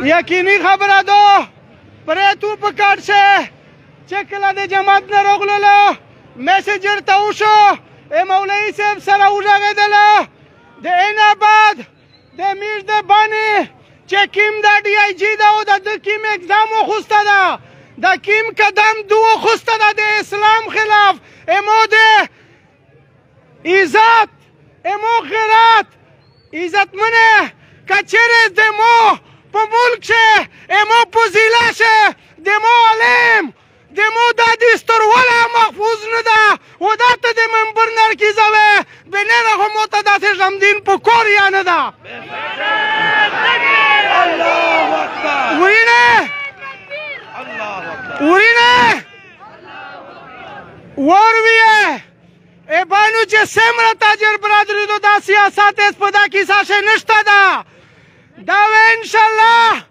یقیني خبره ده پرېتو په کار شي چې کله د جماعت نه راغلله میسج ورته وشو مولوي صاحب سره وغږېدله د اینا بعد د میر د بانې چې کیم د ډي آی جي ده او د کیم اقدام وخوسته ده د کیم قدم دو وخوسته ده د اسلام خلاف امو د عزت امو غیرت عزتمنه که چیرې دمو په ملک شه امو په ضلع شه دمو علم دمو دا دستورواله محفوظ نه ده و دا ته د منبر نرکیزوې بنره خو مو ته داسې غمدین په کور یا نه ده ورینه ورینه ورویه ای بانو چې څومره تاجر برادري دو دا سیاست اس په دا کیسه شی نشته ده دا و انشاءالله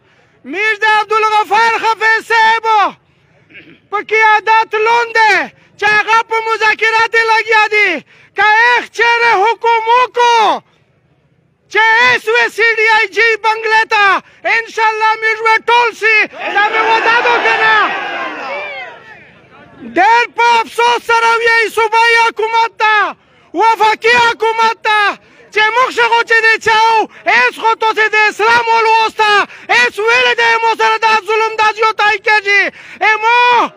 میر د عبدالغفار حفیظ صاحب په قیادت لونده چې هغه په مذاکرات لګیا دي که ایخ چیرې حکم وکړو چې ایس وی سی ډي آی جي بنګلې ته انشاءالله میر به ټول سي دا مې ودادو که نه ډېر په افسوس سره وایي صوبایي حکومت ته وفاقي حکومت ته چې موږ شغو چې دی چاو هیڅ خو تاسې د اسلام ولوسته هیڅ ویلې دی مو سره دا ظلم دا زیاتای کېږي امو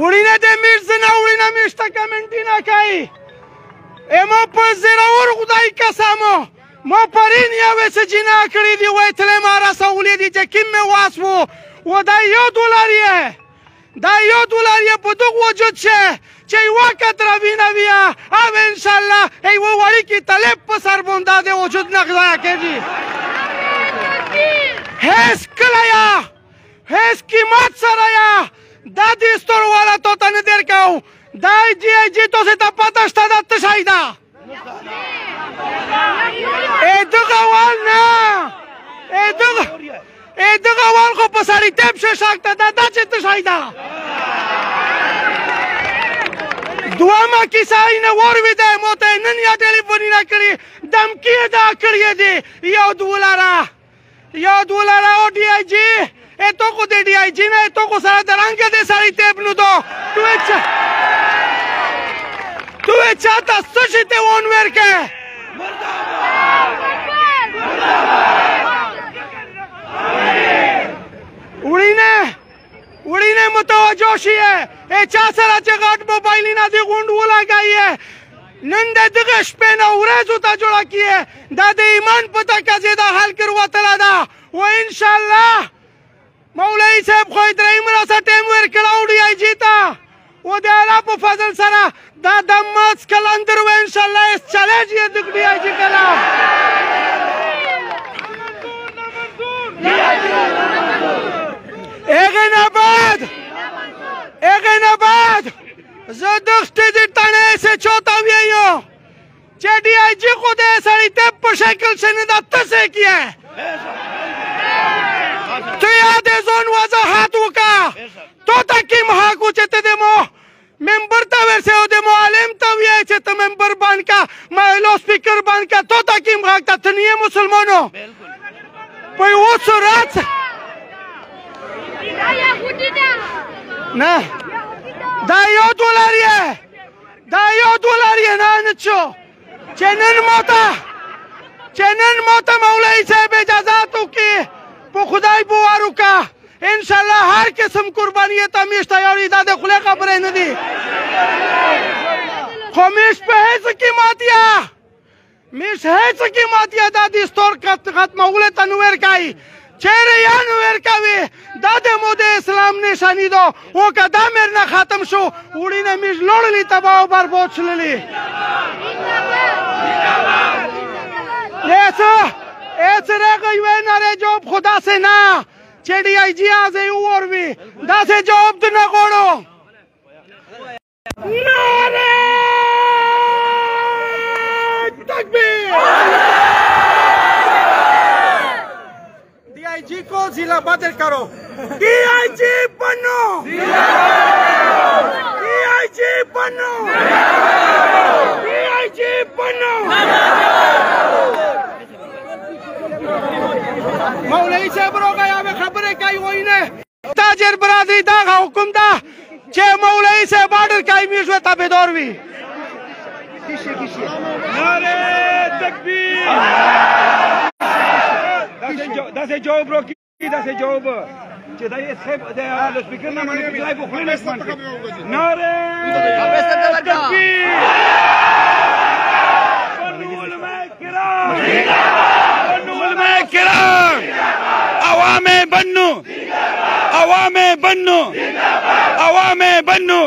وړینه د میرزه نه وړینه میشته کمنټي نه کوي امو په زیرور خدای قسمو ما پرین یوې څه جناه کړي دي وایي تلې ما رسولې دي چې کیم مې واس و و دا $1 یې دا $1 یې په دغه وجود شه چې یوه کتره وینه ویه او انشاءالله یوه وړیکې طالب په سر باندې د وجود نه ضایع کېږي هیڅ کله یا هیڅ قیمت سره یا دا دستورواله تو ته نه درکوو دا جي آی جي تاسې ته پته شته دا څه شی ده دغه وال نه دغه وال خو په سړیتوب شه شک ته دا چې څه شی ده دویمه کیسه یې نه واورېده ما ته یې نن یا ټلیفونونه کړي دمکي یې دا کړې دي $1 او ډي آی جي تو خو د ډي آی جي نه تو خو سره د رنګه د سړیتوب نو دو تو یې چاته څه شي ته ون ورکې وړینه متوجه شي چا سره چې غټ موبایلونه دې غونډ ولګایي نن د دغه شپې نه ورځو ته جوړه کیې دا د ایمان په تقاضې دا حل کر وتله ده و انشاءالله مولوي صاحب خو ابراهیم راسه ټیم ورکړی و ډي آی جي ته و د الله په فضل سره دا د ماس کلندر و انشاءالله اس چیلنج یې د ډي آی جي کلام هغې نه بعد زه دښتې د تڼۍ سې چاته ویو چې ډي آی جي خو د سړیتوب په شکل سے نه ده ته څه کیې تو یا د ځان وضاحت وکړه تو ته کوم حق و چې ته د مو ممبر ته ورسې او د معلم ته ویې چې ته ممبر بند کا لو سپیکر بند کا تو ته کوم حق ته ته نه یې مسلمانو په یوه صورت نه دا $1 یې دا $1 یې نه نچو چې نن موته مولوي صاحب اجازات وکړي په خدای باور وکړه انشاءالله هر قسم قرباني ته میش تیاري دا د خولې خبرې نه دي خو میش په هیڅ قیمتیه دا دستور ختمولو ته نه ورکوي چیرې یا نه ورکوي دا د مو د اسلام نشاني ده او که دا میر نه ختم شو وړینه میش لوړلي تباه او برباد شللي ایسے رہ گئی وے نارے جواب خدا سے نا چې ډي آی جي آزے وروي دا سے جواب تو نہ غوړو نعرہ تکبیر ڈی آئی جی کو ضلع بدر کرو ڈی آئی جی بنو ڈی آئی جی بنو بنو مولوی صاحب روغه یا خبره کوي وینه تاجر برادری دا حکم دا چې مولوی صاحب آرډر کوي میږ وته تابعدار وي نعره تکبیر داسې جواب روکي داسې جواب چې دا یې صاحب د سپیکر نه باندې پیلای په خپل اسمان نعره تکبیر کرام عوام بنو عوام بنو عوام بنو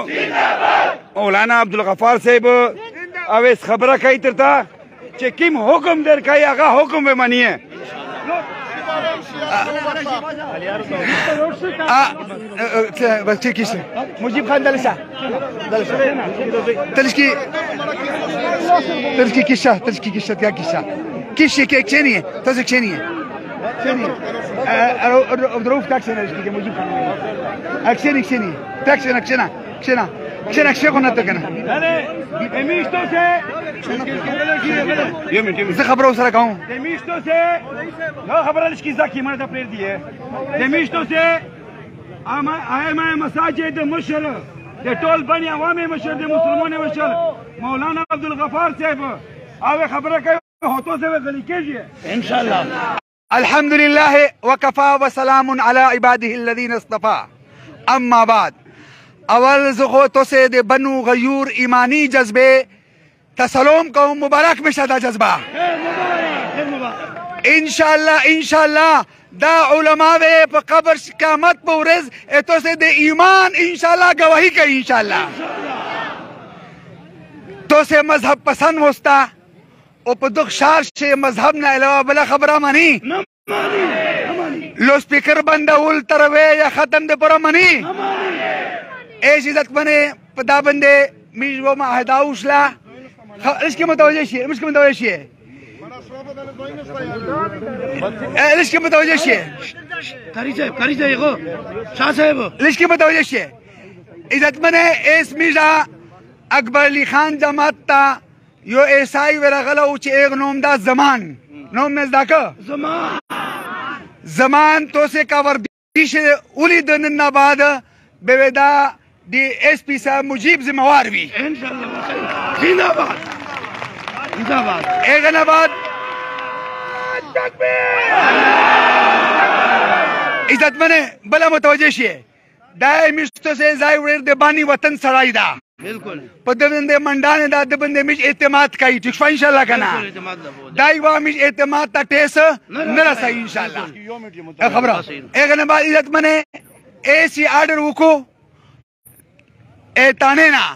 مولانا عبدالغفار صاحب اویس خبره کوي ترته چې کوم حکم در کوي هغه حکم به منیه بس کیسه مجيب خان دلسه تلشكي كيشه تلشكي كيشه يا كيشه كيشه كيك شنيه تزك شنيه ظروف تاكسي نلشكي مجيب خان اكشني كشنيه تاكسي نكشنا كشنا كشنا كشنا تكنا ايش توسه زه خبره سره کوم دمیشتو سه نو خبره لشکي زکی مړه ته پرېږ دی دمیشتو سه ائمه مساجد مشر د ټول بني عوامي مشر د مسلمانانو مشر مولانا عبدالغفار صاحب او خبره کوي هوتو سه غلي کېږي ان شاء الله الحمد لله وكفى وسلام على عباده الذين اصطفى اما بعد اول زخو تو سے د بنو غیور ایمانی جذبے تسلوم کو مبارک میں شادہ جذبہ انشاءاللہ دا علماء وے پا قبر قیامت پا ورز اتو سے دے ایمان انشاءاللہ گواہی کئی انشاءاللہ تو سے مذہب پسند ہوستا او پا دخ شار شے مذہب نا علاوہ بلا خبرہ منی لو سپیکر بندہ اول تروے یا ختم دے پورا منی ایش عزت بنے پدا بندے میجو معاہداؤش لا ليش كم متوجه شيء مش كم متوجه شيء ليش كم متوجه شيء كاري يغو شاه صاحب ليش كم متوجه شيء اذا تمنى اسمي جا اکبر علی خان جماعت تا یو ایسائی ورغلو چې ایک نوم دا زمان نوم نزداکه زمان تو سے کاور بیش اولی دننا بعد بودا دی ایس پی صاحب مجیب ذمہوار بھی انشاءاللہ زندہ باد زندہ باد ایک نباد عزت منے بلا متوجہ شیئے دائے مشتو سے زائی وریر دے بانی وطن سرائی دا بالکل پدبندے منڈانے دا دبندے مش اعتماد کئی ٹکشفا انشاءاللہ کنا دائی وا مش اعتماد تا ٹیس نرسا انشاءاللہ خبرہ ایک نباد عزت منے ایسی آرڈر وکو ایتانے نا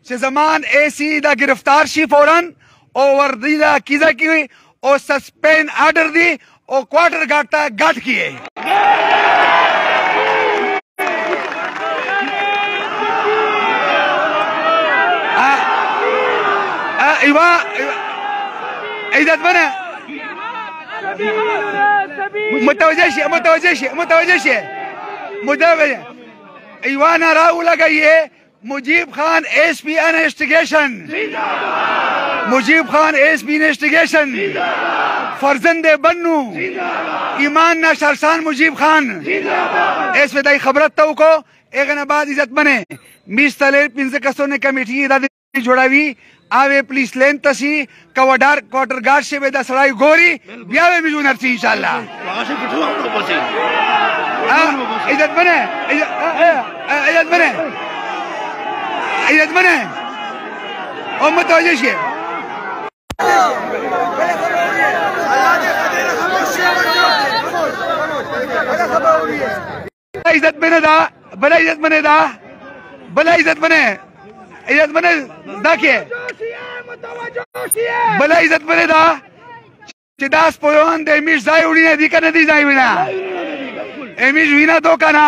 سے زمان ایسی دا گرفتار شی فوراً او وردی دا کیزا کی ہوئی او سسپین آرڈر دی او کوارٹر گاٹا گاٹ کیے ایوہ عزت بنا متوجہ شیئے ایوہ ناراو لگئیے مجیب خان ایس پی انویسٹیگیشن مجیب خان ایس پی انویسٹیگیشن فرزند بنو ایمان نا شرسان مجیب خان ایس پی دائی خبرت تاو کو ایغن بعد عزت بنے میس تلیر پینزے کسوں نے کمیٹی ادادی جوڑاوی آوے پلیس لین تسی کوڈار کوارٹر گارڈ سے بیدہ سرائی گوری بیاوے بھی جو نرسی انشاءاللہ عزت بنے عزت بنے عزت بنے امت توجہ شیئے عزت بنے دا بلا عزت بنے دا بلا عزت بنے عزت بنے دا کیے بلا عزت بنے دا چی داس پویوان دے امیش زائی اڑی نے دی کنے دی زائی وینا امیش وینا دو کنا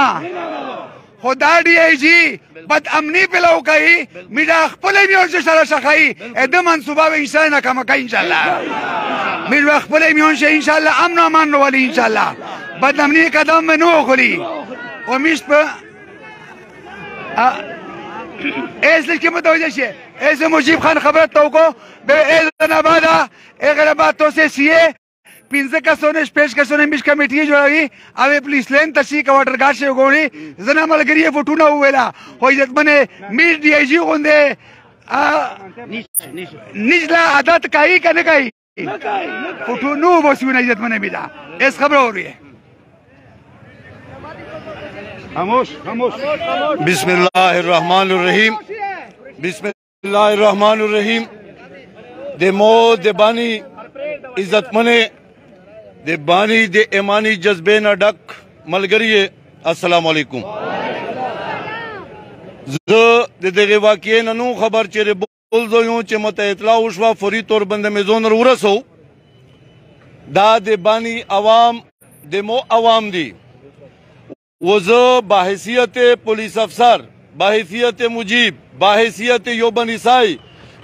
خدا ڈی ای جی بد امنی پلاو کئی میڈا اخپلے میون سے شرح شخائی ایدہ منصوبہ و انشاءاللہ ناکامہ کئی انشاءاللہ میڈا اخپلے میون سے انشاءاللہ امن و امان رو والی انشاءاللہ بد امنی قدم میں نو خلی ومیش پا اس لیے متوجہ شے ایسے مجیب خان خبر توکو بے ایزن آبادا اگر آباد تو سے سیے پینزه کسونه شپږ کسونه میش کمیټې جوړوي او پولیس لین تشي کا واټر ګارډ شي غوړي زنه ملګری فوټونه ویلا خو عزت منه میش دی ای جی غونډه نجلا عادت کوي کنه کوي فوټونو بوسونه عزت منه بيدا اس خبر ہو رہی ہے خاموش خاموش بسم اللہ الرحمن الرحیم بسم اللہ الرحمن الرحیم دے مو دے بانی عزت منے دے بانی دے ایمانی جذبے نہ ڈک ملگریے السلام علیکم دے دے واقعی ننو خبر چیرے بول دویوں چے مت اطلاع وشوا فوری طور بند میزون رورسو دا دے بانی عوام دے مو عوام دی وزو باحثیت پولیس افسر باحثیت مجیب باحثیت یوبن عیسائی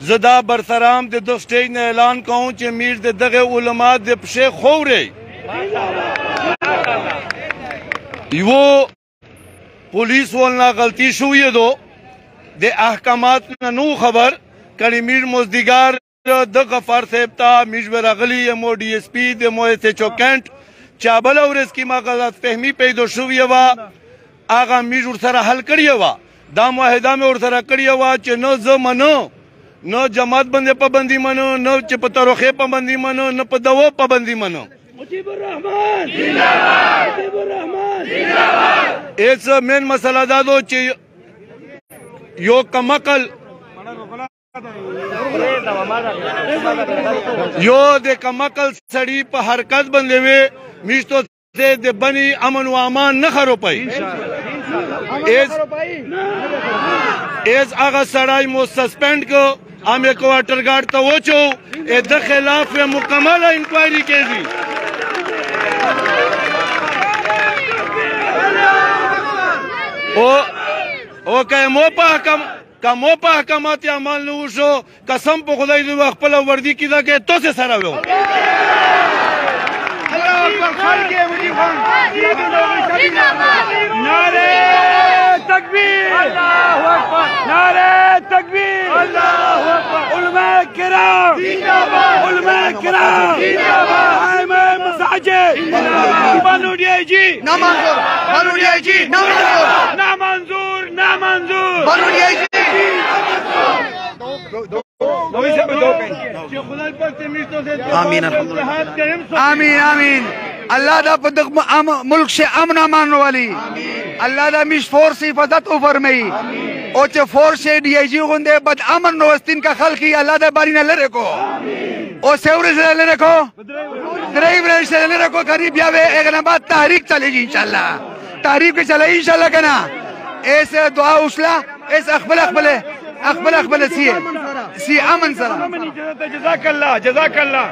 زدا برسرام دے دو سٹیج نے اعلان کہوں چے میر دے دغے علماء دے پشے خورے وہ پولیس والنا غلطی شوئی دو دے احکامات ننو خبر کری میر مزدگار دے غفار صاحبتا میجور اغلی مو ڈی ایس پی دے مو ایس ایچ او کینٹ چابل اور اس کی مغلط فہمی پیدو شوئی وا آغا میر ارسرہ حل کری وا دا معاہدہ میں ارسرہ کری وا چے نو زمانو نو جماعت بندے پابندی منو نو چپ تروخے پابندی منو نو پدو پابندی منو مجیب الرحمن زندہ باد مجیب الرحمن زندہ باد اس مین مسئلہ دادو چی یو کمکل یو دے کمکل سڑی پا حرکت بندے وے میشتو سے دے بنی امن و امان نخرو پائی ایس آغا سڑائی مو سسپینڈ کو ہمیں کوارٹر گارڈ تا وچو اے دا خلاف مکمل انکوائری کے دی او کہ مو پا حکامات عمال نوشو قسم پا خدای دو اخپل وردی کی دا کہ تو سے سرا ہو نعرے تکبیر اللہ اکبر نعرے تکبیر اللہ اکبر علماء کرام علماء کرام قائم مساجد بانو ڈی آئی جی نامنظور بانو ڈی آئی جی نامنظور نامنظور بانو ڈی آئی جی آمین آمین آمین اللہ دا ملک سے امن امان والی اللہ دا میش فورس حفاظت فرمائی او چے فورس سے ڈی آئی جی گندے بد امن نوستین کا خلقی اللہ دا باری نہ لرے کو او سیوری سے لرے کو ڈرائیور سے لرے کو قریب یاوے ایک نبات تحریک چلے گی انشاءاللہ تحریک چلے گی انشاءاللہ کنا ایسے دعا اسلا ایسے اخبل سیئے سی امن سرا جزاک اللہ